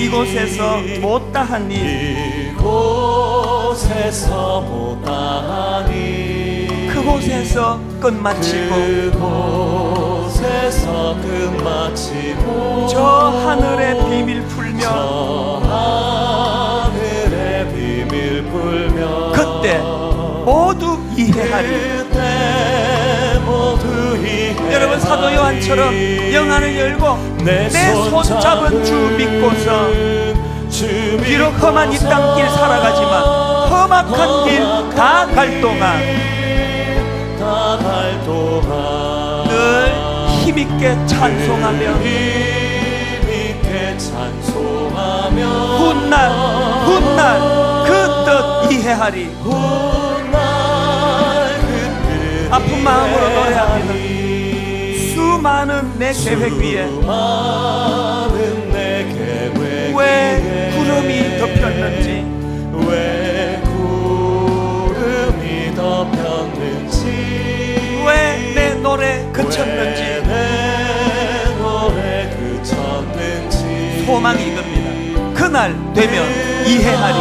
이곳에서 못다하니 그곳에서 끝마치고 저 하늘의 비밀 풀며 그때 모두 이해하리. 여러분 사도 요한처럼 영안을 열고 내 손잡은 주 믿고서 비록 험한 이 땅길 살아가지만 험악한 길 다 갈 동안 늘 힘있게 찬송하며 훗날 그 뜻 이해하리. 아픈 마음으로 노래합니다. 수많은 내 계획 위에 왜 구름이 덮였는지 왜 내 노래 그쳤는지 소망이 이겁니다. 그날 되면 이해하리.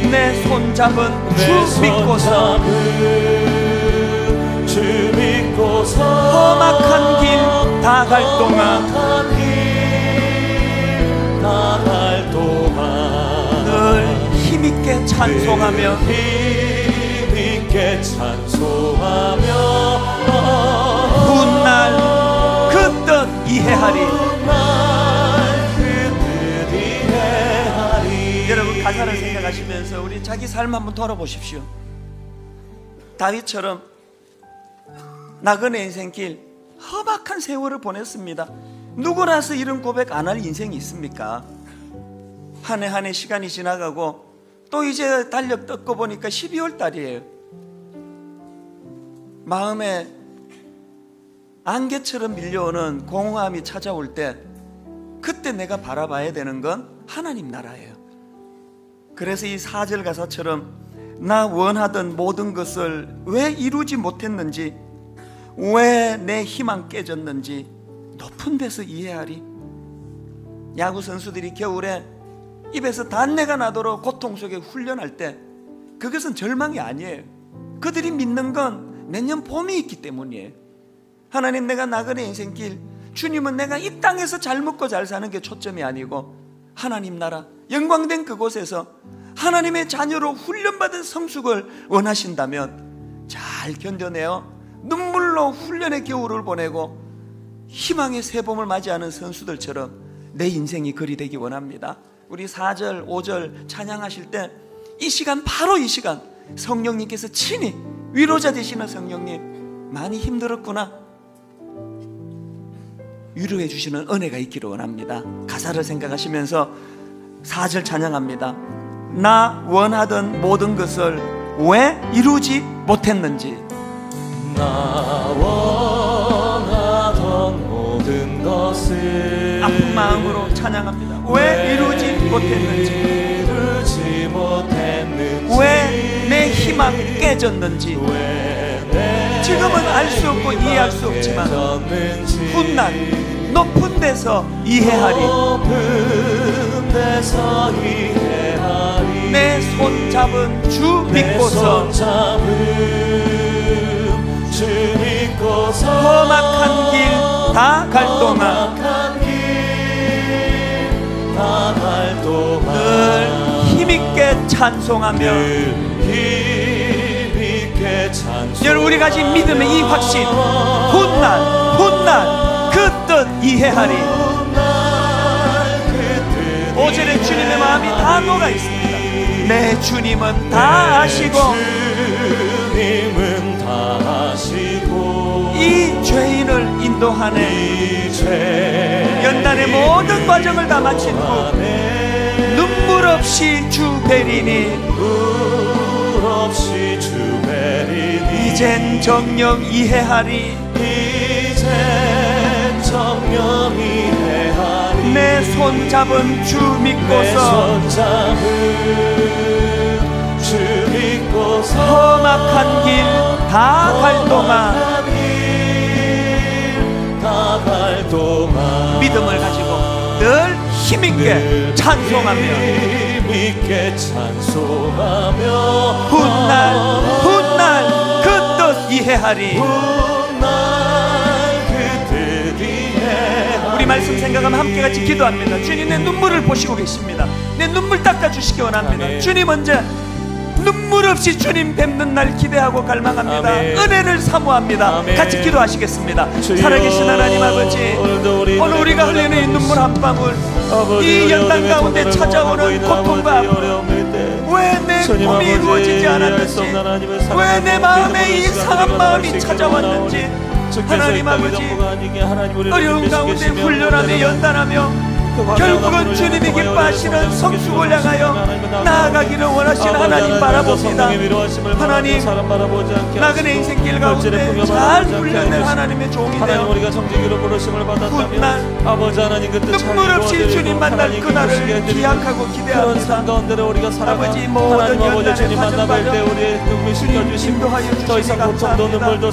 내 손잡은 주 믿고서 험악한 길 다 갈 동안 늘 힘있게 찬송하며 훗날 그 뜻 이해하리. 여러분 가사를 생각하시면서 우리 자기 삶 한번 돌아보십시오. 다윗처럼 나그네 인생길 험악한 세월을 보냈습니다. 누구라서 이런 고백 안 할 인생이 있습니까? 한 해 한 해 시간이 지나가고 또 이제 달력 뜯고 보니까 12월 달이에요. 마음에 안개처럼 밀려오는 공허함이 찾아올 때 그때 내가 바라봐야 되는 건 하나님 나라예요. 그래서 이 4절 가사처럼 나 원하던 모든 것을 왜 이루지 못했는지, 왜 내 희망 깨졌는지 높은 데서 이해하리. 야구 선수들이 겨울에 입에서 단내가 나도록 고통 속에 훈련할 때 그것은 절망이 아니에요. 그들이 믿는 건 내년 봄이 있기 때문이에요. 하나님, 내가 나그네 인생길, 주님은 내가 이 땅에서 잘 먹고 잘 사는 게 초점이 아니고 하나님 나라 영광된 그곳에서 하나님의 자녀로 훈련받은 성숙을 원하신다면 잘 견뎌내어 눈물로 훈련의 겨울을 보내고 희망의 새봄을 맞이하는 선수들처럼 내 인생이 그리 되기 원합니다. 우리 4절 5절 찬양하실 때 이 시간, 바로 이 시간 성령님께서 친히 위로자 되시는 성령님, 많이 힘들었구나, 위로해 주시는 은혜가 있기를 원합니다. 가사를 생각하시면서 4절 찬양합니다. 나 원하던 모든 것을 왜 이루지 못했는지, 나 원하던 모든 것을 아픈 마음으로 찬양합니다. 왜 이루지 못했는지, 왜 내 희망 깨졌는지, 지금은 알 수 없고 이해할 수 없지만 훗날 높은 데서 이해하리. 내 손잡은 주 믿고서 험악한 길 다 갈 동안 늘 힘있게 찬송하며, 여러분 우리 가진 믿음의 이 확신, 훗날 그 뜻 이해하리. 5절에 주님의 마음이 다 녹아 있습니다. 내 주님은 다 아시고 이 죄인을 인도하네. 연단의 모든 과정을 다 마친 후 눈물 없이 주 베리니, 이젠 정녕 이해하리. 내 손 잡은 주 믿고서 험악한 길 다 갈 동안 믿음을 가지고 늘 힘있게 찬송하며 훗날 그 뜻 이해하리. 우리 말씀 생각하면 함께 같이 기도합니다. 주님, 내 눈물을 보시고 계십니다. 내 눈물 닦아주시기 원합니다. 아멘. 주님, 언제 눈물 없이 주님 뵙는 날 기대하고 갈망합니다. 아멘. 은혜를 사모합니다. 아멘. 같이 기도하시겠습니다. 주여, 살아계신 하나님 아버지, 오늘 우리가 흘리는 이 눈물 한 방울, 이 연단 가운데 찾아오는 고통과 왜 내 꿈이 이루어지지 않았는지, 왜 내 마음에 이 상한 마음이 찾아왔는지, 하나님 아버지, 어려운 가운데 훈련하며 연단하며 결국은 주님이 기뻐하시는 성숙을 향하여 나아가기를 원하시는 하나님 바라봅니다. 하나님, 나그네 인생길 가운데 잘 훈련된 하나님의 종이 되어 훗날 눈물 없이 주님 만날 그날을 기약하고 기대합니다. 아버지, 모든 연단에 빠진 과정 주님 인도하여 주시니 감사합니다.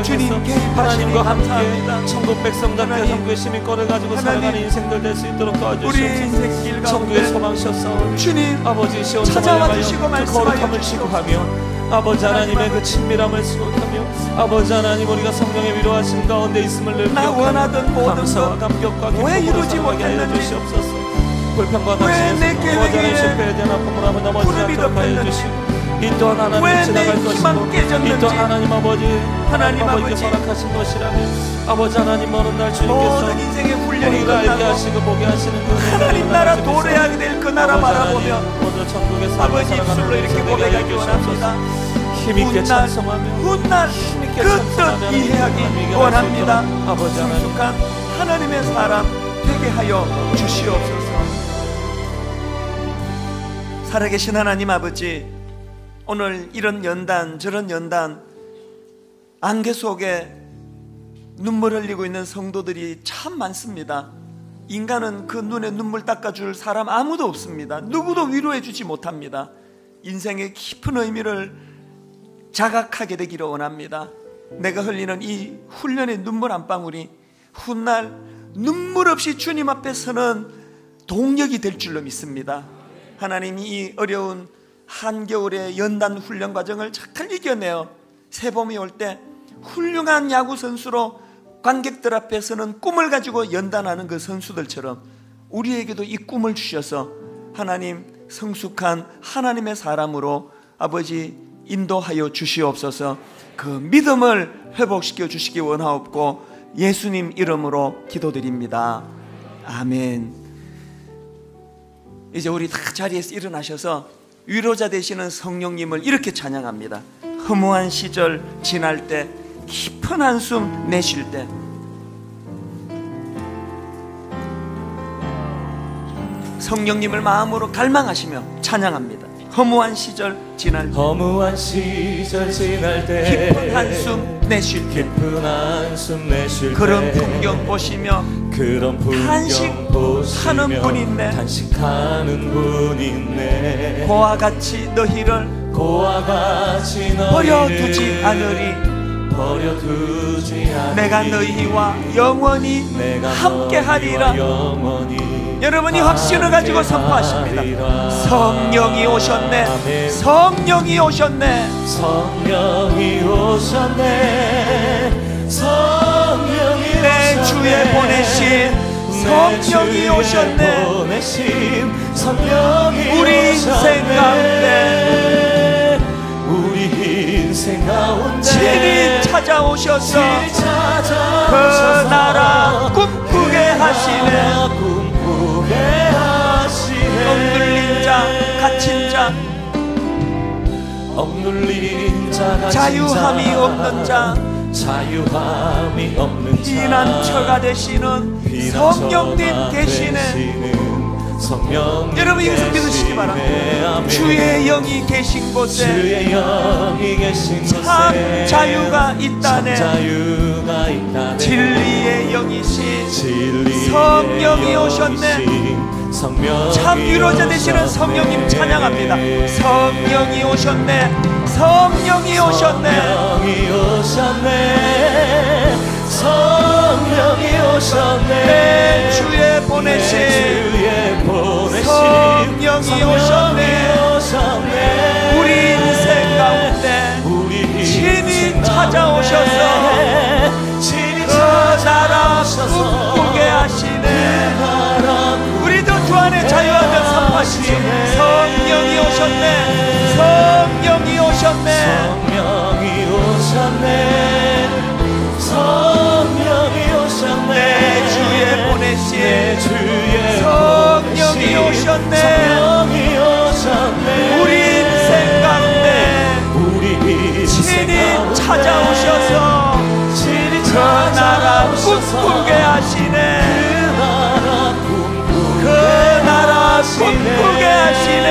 주님 개입하시니 감사합니다. 천국 백성답게 천국의 시민권을 가지고 살아가는 인생들 될 수 있도록 도와주시옵소서. 천국의 소망이셨사오니 주님 아버지 찾아와 주시고 거룩함을 지구하며 아버지 하나님의 그 친밀함을 수록하며 아버지 하나님, 우리가 성령의 위로하심 가운데 있음을 늘 원하던 모든 감사와 감격과 왜 이루지 못했는지 주시옵소서. 불평과 왜 내 계획에 실패에 대한 아픔을 하며 넘어지지 않도록 하여 주시고, 이 또한 하나님이 지나갈 것이고, 이 또한 하나님 아버지께서 허락하신 것이라면 아버지 하나님, 어느 날 주님께서 모든 인생의 훈련이 우리가 알게 끝나고 하시고 보게 하시는 그 하나님 나라 도래하게 될 그 나라 바라보며 아버지 입술로 이렇게 고백하기 원합니다. 힘있게 찬송하며 훗날 그 뜻 이해하기 원합니다. 성숙한 하나님의 사람 되게 하여 주시옵소서. 살아계신 하나님 아버지, 오늘 이런 연단 저런 연단 안개 속에 눈물 흘리고 있는 성도들이 참 많습니다. 인간은 그 눈에 눈물 닦아줄 사람 아무도 없습니다. 누구도 위로해 주지 못합니다. 인생의 깊은 의미를 자각하게 되기를 원합니다. 내가 흘리는 이 훈련의 눈물 한 방울이 훗날 눈물 없이 주님 앞에 서는 동력이 될 줄로 믿습니다. 하나님이 이 어려운 한겨울의 연단 훈련 과정을 잘 이겨내어 새봄이 올 때 훌륭한 야구 선수로 관객들 앞에서는 꿈을 가지고 연단하는 그 선수들처럼 우리에게도 이 꿈을 주셔서 하나님, 성숙한 하나님의 사람으로 아버지 인도하여 주시옵소서. 그 믿음을 회복시켜 주시기 원하옵고 예수님 이름으로 기도드립니다. 아멘. 이제 우리 다 자리에서 일어나셔서 위로자 되시는 성령님을 이렇게 찬양합니다. 허무한 시절 지날 때, 깊은 한숨 내쉴 때, 성령님을 마음으로 갈망하시며 찬양합니다. 허무한 시절 지날 때, 허무한 시절 지날 때, 깊은 한숨 내쉴 때, 깊은 한숨 내쉴 그런 때, 풍경 보시며 그런 풍경 탄식하는 분 있네. 탄식하는 분 있네. 고와 같이 너희를 버려두지 않으리. 내가 너희와 영원히 함께하리라. 여러분이 확신을 가지고 선포하십니다. 성령이 오셨네. 성령이 오셨네. 성령이 오셨네. 성령이 내 주에 보내신 성령이 오셨네. 우리 인생 가운데, 우리 인생 가운데 친히 찾아오셔서 그 나라 꿈꾸게 하시네. 억눌린 자, 갇힌 자, 자유함이 없는 자, 피난처가 되시는 성령님 계시네. 여러분 이것을 믿으시기 바랍니다. 주의 영이 계신 곳에 참 자유가 있다네. 진리의 성령이신 진리의 성령이 오셨네. 참 위로자 되시는 성령님 찬양합니다. 성령이 오셨네. 성령이 오셨네. 성령이 오셨네. 성령이 오셨네. 내 주에 보내신 성령이 오셨네. 우리 인생 가운데 친히 찾아오셔서 그 나라 꿈꾸게 하시네. 우리도 주 안에 자유하며 선포하시오. 성령이 오셨네. 성령이 오셨네. 성령이 오셨네. 성령이 오셨네. 내 주에 보내신 성령이 오셨네. 우리 인생 가운데 친히 찾아오셔서 그 나라 꿈꾸게 하시네. 그 나라 꿈꾸게 하시네.